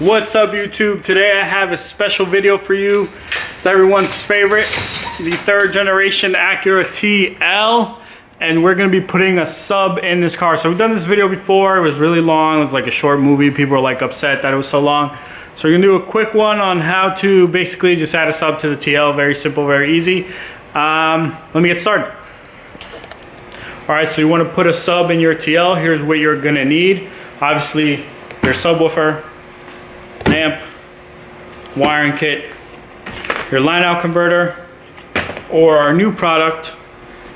What's up, YouTube? Today I have a special video for you. It's everyone's favorite, the third generation Acura TL, and we're gonna be putting a sub in this car. So we've done this video before. It was really long. It was like a short movie. People were like upset that it was so long. So we're gonna do a quick one on how to basically just add a sub to the TL. Very simple, very easy. Let me get started. All right, so you want to put a sub in your TL. Here's what you're gonna need. Obviously, your subwoofer, amp, wiring kit, your line out converter, or our new product,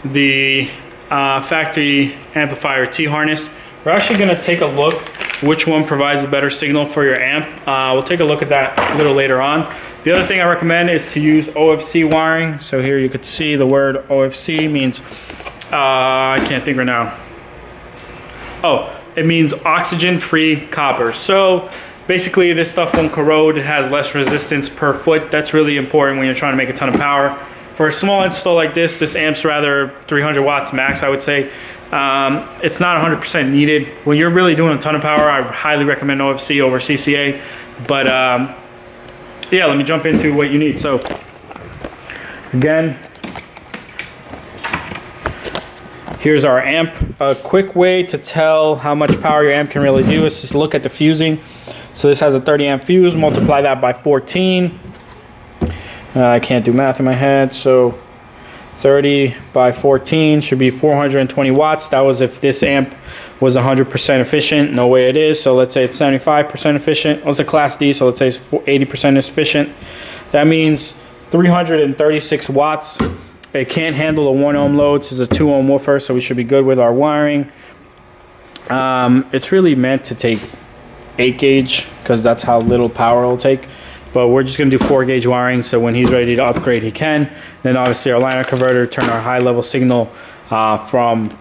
the factory amplifier T harness. We're actually going to take a look which one provides a better signal for your amp. We'll take a look at that a little later on. The other thing I recommend is to use Ofc wiring. So here you could see the word Ofc means, I can't think right now. Oh, it means oxygen-free copper. So basically this stuff won't corrode. It has less resistance per foot. That's really important when you're trying to make a ton of power. For a small install like this amp's rather 300 watts max, I would say. It's not 100% needed. When you're really doing a ton of power, I highly recommend OFC over CCA. But yeah, let me jump into what you need. So again, here's our amp. A quick way to tell how much power your amp can really do is just look at the fusing. So this has a 30 amp fuse, multiply that by 14. I can't do math in my head, so 30 by 14 should be 420 watts. That was if this amp was 100% efficient. No way it is. So let's say it's 75% efficient. Well, it's a Class D, so let's say it's 80% efficient. That means 336 watts. It can't handle a 1 ohm load. This is a 2 ohm woofer, so we should be good with our wiring. It's really meant to take 8 gauge because that's how little power it'll take. But we're just going to do 4 gauge wiring, so when he's ready to upgrade, he can. Then obviously our line converter, turn our high level signal from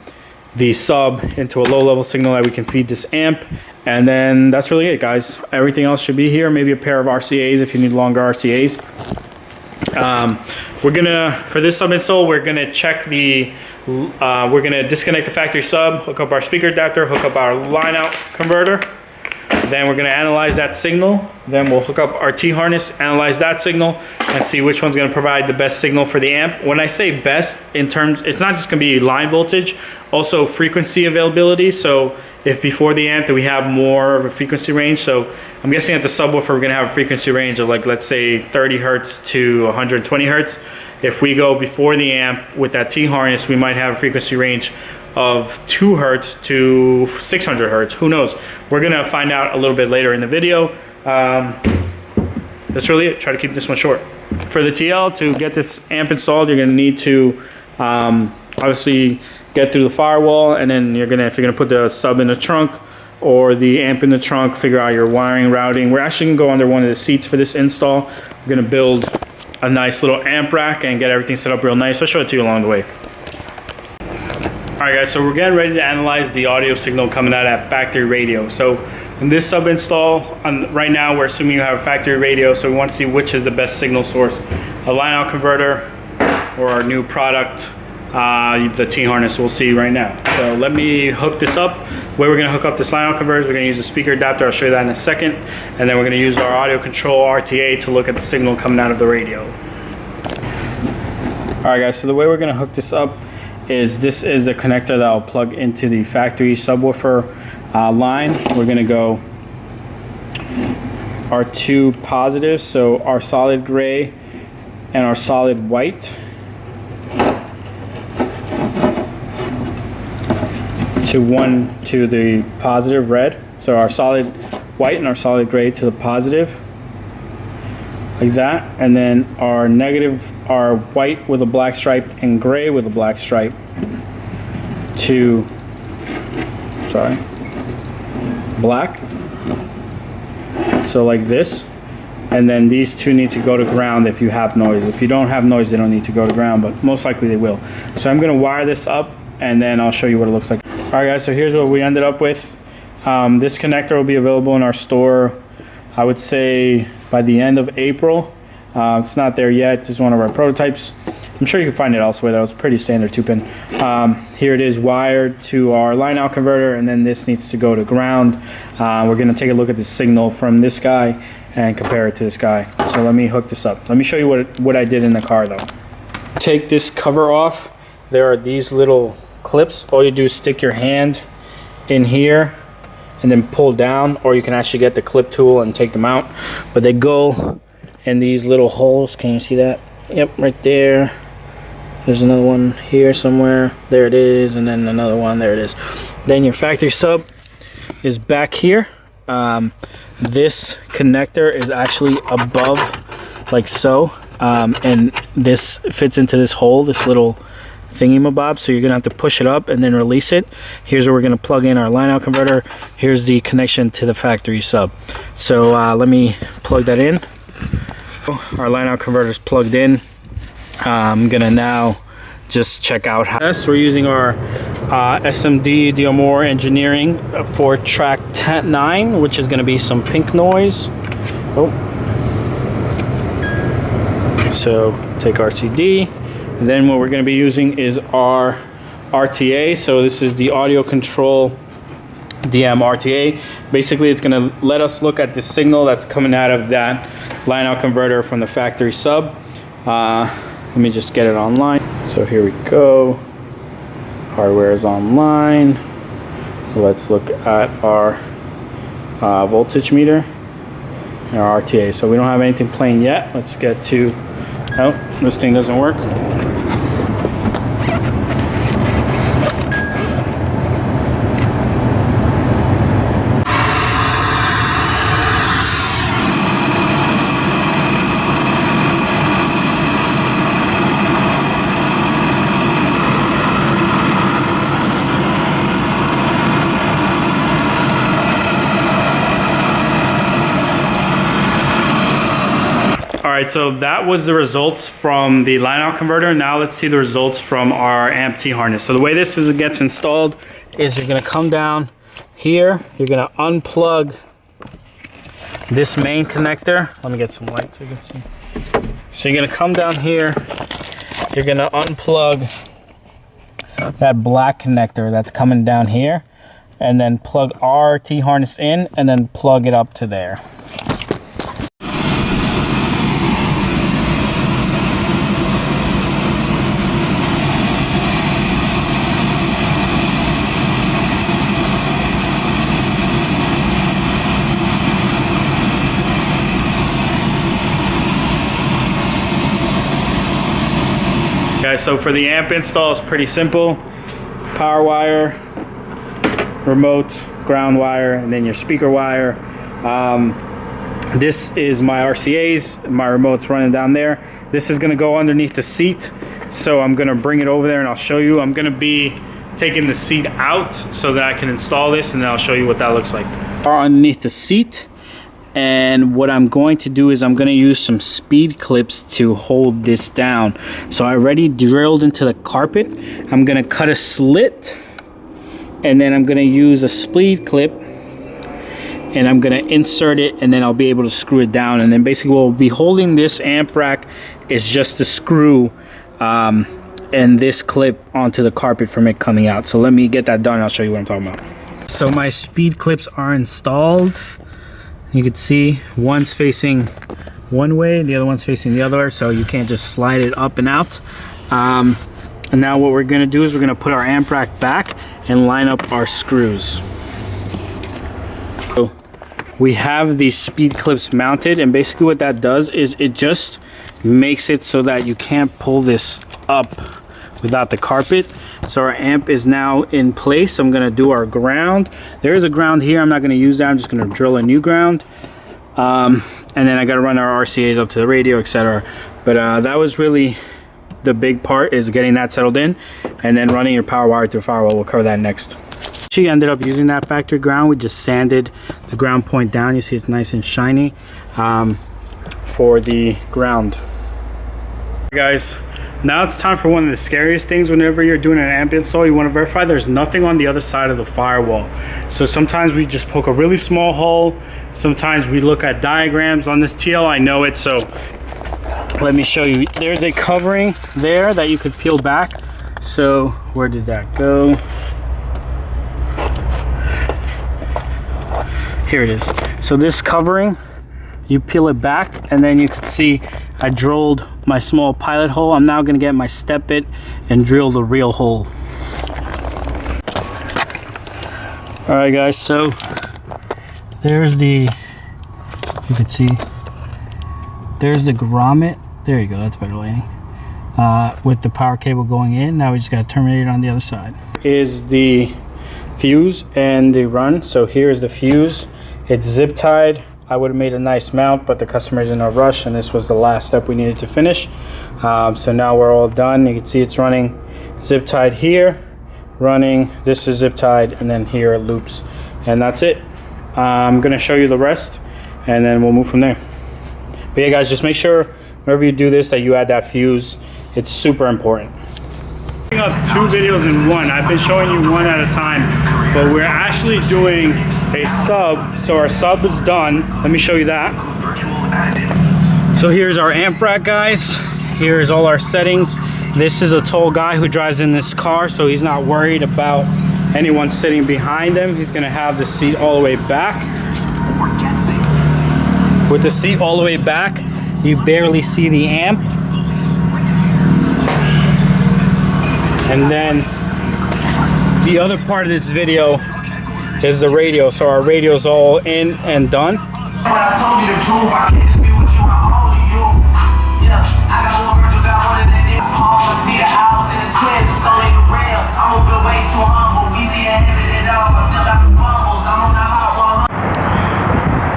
the sub into a low level signal that we can feed this amp. And then that's really it, guys. Everything else should be here. Maybe a pair of RCAs if you need longer RCAs. We're gonna, for this sub install, we're gonna check the, we're gonna disconnect the factory sub, hook up our speaker adapter, hook up our line out converter. Then we're going to analyze that signal. Then we'll hook up our T harness, analyze that signal, and see which one's going to provide the best signal for the amp. When I say best, in terms, it's not just going to be line voltage, also frequency availability. So if before the amp that we have more of a frequency range, so I'm guessing at the subwoofer we're going to have a frequency range of like, let's say 30 hertz to 120 hertz. If we go before the amp with that T harness, we might have a frequency range of 2 hertz to 600 hertz. Who knows? We're gonna find out a little bit later in the video. That's really it. Try to keep this one short. For the TL, to get this amp installed, you're gonna need to obviously get through the firewall, and then you're gonna, if you're gonna put the sub in the trunk or the amp in the trunk, figure out your wiring routing. We're actually gonna go under one of the seats for this install. We're gonna build a nice little amp rack and get everything set up real nice. I'll show it to you along the way. All right, guys, so we're getting ready to analyze the audio signal coming out at factory radio. So in this sub install, right now we're assuming you have a factory radio, so we want to see which is the best signal source. A line out converter or our new product, the T harness, we'll see right now. So let me hook this up. The way we're gonna hook up this line out converter, we're gonna use a speaker adapter. I'll show you that in a second. And then we're gonna use our audio control RTA to look at the signal coming out of the radio. All right, guys, so the way we're gonna hook this up is this is the connector that I'll plug into the factory subwoofer line. We're gonna go our 2 positives, so our solid gray and our solid white. To the positive red. So our solid white and our solid gray to the positive. Like that. And then our negative, our white with a black stripe and gray with a black stripe to, black. So like this. And then these two need to go to ground if you have noise. If you don't have noise, they don't need to go to ground, but most likely they will. So I'm gonna wire this up and then I'll show you what it looks like. All right, guys, so here's what we ended up with. This connector will be available in our store, I would say by the end of April. It's not there yet. This is one of our prototypes. I'm sure you can find it elsewhere though. It's pretty standard 2-pin. Here it is wired to our line out converter, and then this needs to go to ground. We're gonna take a look at the signal from this guy and compare it to this guy. So let me hook this up. Let me show you what I did in the car though. Take this cover off. There are these little clips. All you do is stick your hand in here and then pull down, or you can actually get the clip tool and take them out. But they go in these little holes. Can you see that? Yep, right there. There's another one here somewhere. There it is, and then another one. There it is. Then your factory sub is back here. This connector is actually above, like so, and this fits into this hole, this little thingy-mabob. So you're gonna have to push it up and then release it. Here's where we're gonna plug in our line out converter. Here's the connection to the factory sub. So let me plug that in. Our line out converter is plugged in. I'm gonna now just check out how we're using our SMD Diomore Engineering for track 9, which is gonna be some pink noise. So take our CD. And then what we're gonna be using is our RTA. So this is the audio control DM RTA. Basically, it's gonna let us look at the signal that's coming out of that line out converter from the factory sub. Let me just get it online. So here we go. Hardware is online. Let's look at our voltage meter and our RTA. So we don't have anything playing yet. Let's get to, oh, this thing doesn't work. All right, so that was the results from the line out converter. Now let's see the results from our amp T harness. So the way this gets installed is you're gonna come down here, you're gonna unplug this main connector. Let me get some light so you can see. So you're gonna come down here, you're gonna unplug that black connector that's coming down here, and then plug our T harness in, and then plug it up to there. Guys, so for the amp install, it's pretty simple. Power wire, remote, ground wire, and then your speaker wire. This is my RCA's, my remote's running down there. This is gonna go underneath the seat, so I'm gonna bring it over there and I'll show you. I'm gonna be taking the seat out so that I can install this, and then I'll show you what that looks like. Underneath the seat. And what I'm going to do is I'm going to use some speed clips to hold this down. So I already drilled into the carpet. I'm going to cut a slit, and then I'm going to use a speed clip, and I'm going to insert it, and then I'll be able to screw it down. And then basically what will be holding this amp rack is just the screw and this clip onto the carpet from it coming out. So let me get that done and I'll show you what I'm talking about. So my speed clips are installed. You can see one's facing one way, the other one's facing the other, so you can't just slide it up and out. And now what we're gonna do is we're gonna put our amp rack back and line up our screws. So we have these speed clips mounted, and basically what that does is it just makes it so that you can't pull this up without the carpet. So our amp is now in place. I'm gonna do our ground. There is a ground here. I'm not gonna use that. I'm just gonna drill a new ground. And then I gotta run our RCA's up to the radio, etc. But that was really the big part, is getting that settled in, and then running your power wire through firewall. We'll cover that next. She ended up using that factory ground. We just sanded the ground point down. You see it's nice and shiny for the ground. Guys, now it's time for one of the scariest things. Whenever you're doing an amp install, you want to verify there's nothing on the other side of the firewall. So sometimes we just poke a really small hole. Sometimes we look at diagrams on this TL. I know it, so let me show you. There's a covering there that you could peel back. So where did that go? Here it is. So this covering, you peel it back, and then you can see I drilled my small pilot hole. I'm now gonna get my step bit and drill the real hole. All right guys, so there's the, you can see, there's the grommet. There you go, that's better lighting. With the power cable going in. Now we just gotta terminate it on the other side. Is the fuse and the run. So here's the fuse. It's zip tied. I would have made a nice mount, but the customer's in a rush and this was the last step we needed to finish. So now we're all done. You can see it's running zip tied here, running, this is zip tied, and then here it loops. And that's it. I'm gonna show you the rest and then we'll move from there. But yeah guys, just make sure whenever you do this that you add that fuse. It's super important. Up 2 videos in one. I've been showing you one at a time, but we're actually doing a sub. So our sub is done. Let me show you that. So here's our amp rack, guys. Here's all our settings. This is a tall guy who drives in this car, so he's not worried about anyone sitting behind him. He's gonna have the seat all the way back. With the seat all the way back, you barely see the amp. And then the other part of this video is the radio. So our radio's all in and done.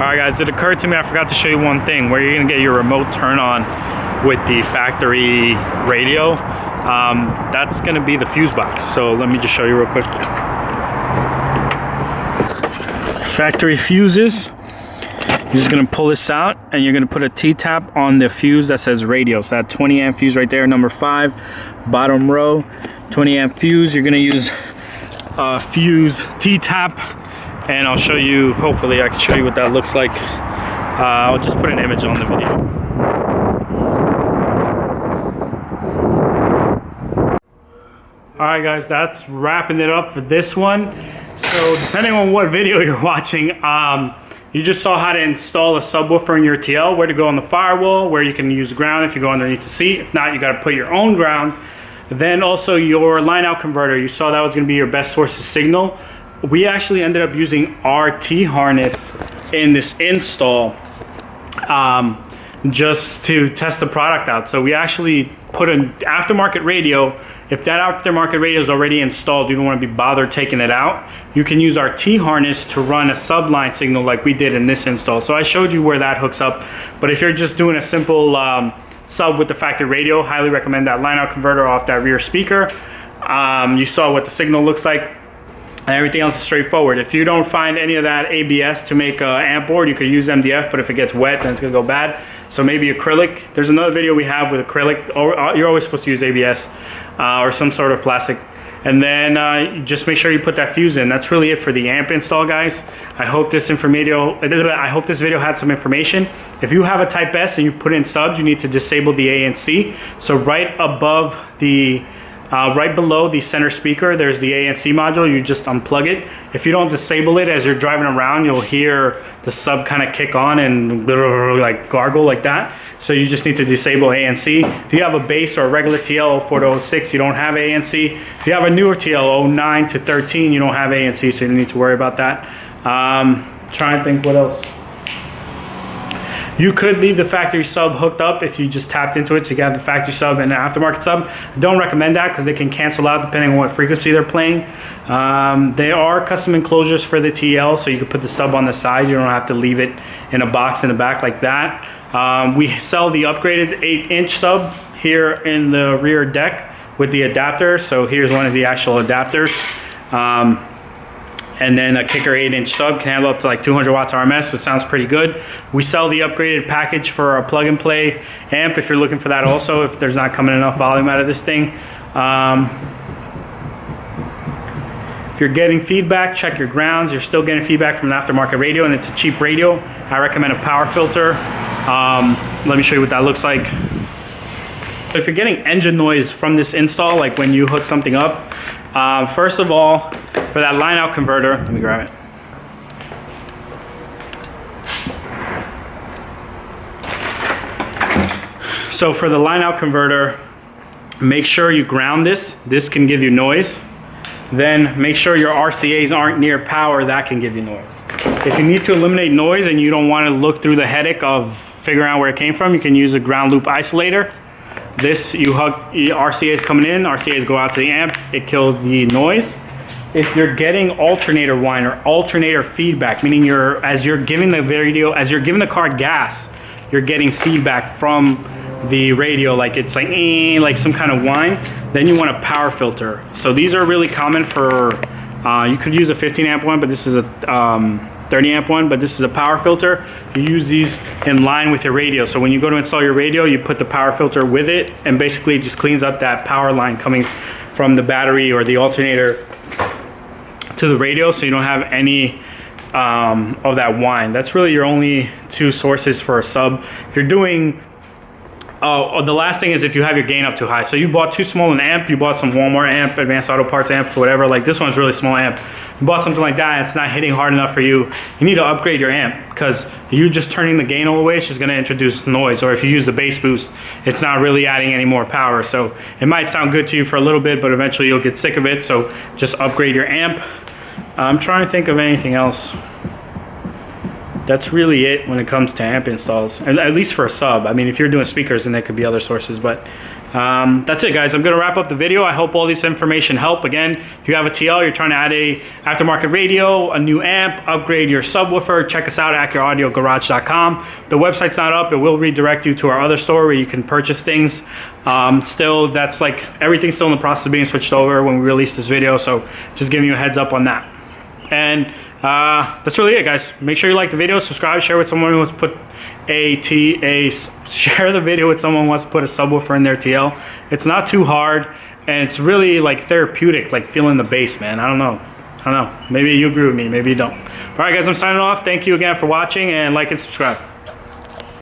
Alright guys, it occurred to me I forgot to show you one thing where you're gonna get your remote turn on with the factory radio. That's gonna be the fuse box. So let me just show you real quick. Factory fuses. You're just gonna pull this out and you're gonna put a T-tap on the fuse that says radio. So that 20 amp fuse right there, number 5, bottom row, 20 amp fuse. You're gonna use fuse T-tap, and I'll show you, hopefully I can show you what that looks like. I'll just put an image on the video. Alright guys, that's wrapping it up for this one. So depending on what video you're watching, you just saw how to install a subwoofer in your TL, where to go on the firewall, where you can use ground if you go underneath the seat. If not, you got to put your own ground. Then also your line out converter, you saw that was going to be your best source of signal. We actually ended up using our T-harness in this install just to test the product out. So we actually put an aftermarket radio. If that aftermarket radio is already installed, you don't want to be bothered taking it out. You can use our T-harness to run a subline signal like we did in this install. So I showed you where that hooks up. But if you're just doing a simple sub with the factory radio, highly recommend that line out converter off that rear speaker. You saw what the signal looks like. And everything else is straightforward. If you don't find any of that ABS to make an amp board, you could use MDF, but if it gets wet, then it's gonna go bad. So maybe acrylic. There's another video we have with acrylic. You're always supposed to use ABS or some sort of plastic. And then just make sure you put that fuse in. That's really it for the amp install, guys. I hope this video had some information. If you have a Type S and you put in subs, you need to disable the ANC. So right above the right below the center speaker, there's the ANC module. You just unplug it. If you don't disable it as you're driving around, you'll hear the sub kind of kick on and like gargle like that. So you just need to disable ANC. If you have a base or a regular TL 04 to 06, you don't have ANC. If you have a newer TL 09 to 13, you don't have ANC, so you don't need to worry about that. Trying to think what else. You could leave the factory sub hooked up if you just tapped into it, so you can have the factory sub and the aftermarket sub. I don't recommend that because they can cancel out depending on what frequency they're playing. They are custom enclosures for the TL, so you can put the sub on the side. You don't have to leave it in a box in the back like that. We sell the upgraded 8-inch sub here in the rear deck with the adapter. So here's one of the actual adapters. And then a kicker 8-inch sub can handle up to like 200 watts RMS, so it sounds pretty good. We sell the upgraded package for our plug and play amp if you're looking for that also, if there's not coming enough volume out of this thing. If you're getting feedback, check your grounds. You're still getting feedback from an aftermarket radio, and it's a cheap radio. I recommend a power filter. Let me show you what that looks like. If you're getting engine noise from this install, like when you hook something up, first of all, for that line out converter, let me grab it. So for the line out converter, make sure you ground this. This can give you noise. Then make sure your RCAs aren't near power. That can give you noise. If you need to eliminate noise and you don't want to look through the headache of figuring out where it came from, you can use a ground loop isolator. This, you hook RCAs coming in, RCAs go out to the amp, it kills the noise. If you're getting alternator whine or alternator feedback, meaning as you're giving the car gas, you're getting feedback from the radio, like it's like some kind of whine, then you want a power filter. So these are really common for, you could use a 15 amp one, but this is a 30 amp one, but this is a power filter. You use these in line with your radio. So when you go to install your radio, you put the power filter with it, and basically it just cleans up that power line coming from the battery or the alternator to the radio, so you don't have any of that whine. That's really your only two sources for a sub. If you're doing, the last thing is if you have your gain up too high. So you bought too small an amp, you bought some Walmart amp, Advanced Auto Parts amps, whatever, like this one's really small amp. You bought something like that and it's not hitting hard enough for you, you need to upgrade your amp, because you just turning the gain all the way, it's just gonna introduce noise. Or if you use the bass boost, it's not really adding any more power. So it might sound good to you for a little bit, but eventually you'll get sick of it, so just upgrade your amp. I'm trying to think of anything else. That's really it when it comes to amp installs, at least for a sub. I mean, if you're doing speakers, then there could be other sources, but that's it, guys. I'm going to wrap up the video. I hope all this information helped. Again, if you have a TL, you're trying to add a aftermarket radio, a new amp, upgrade your subwoofer, check us out at AcuraAudioGarage.com. The website's not up. It will redirect you to our other store where you can purchase things. Still, that's like everything's still in the process of being switched over when we release this video, so just giving you a heads up on that. And that's really it, guys. Make sure you like the video, subscribe, share with someone who wants to put share the video with someone who wants to put a subwoofer in their TL. It's not too hard, and it's really like therapeutic, like feeling the bass, man. I don't know. Maybe you agree with me, maybe you don't. All right, guys, I'm signing off. Thank you again for watching, and like and subscribe.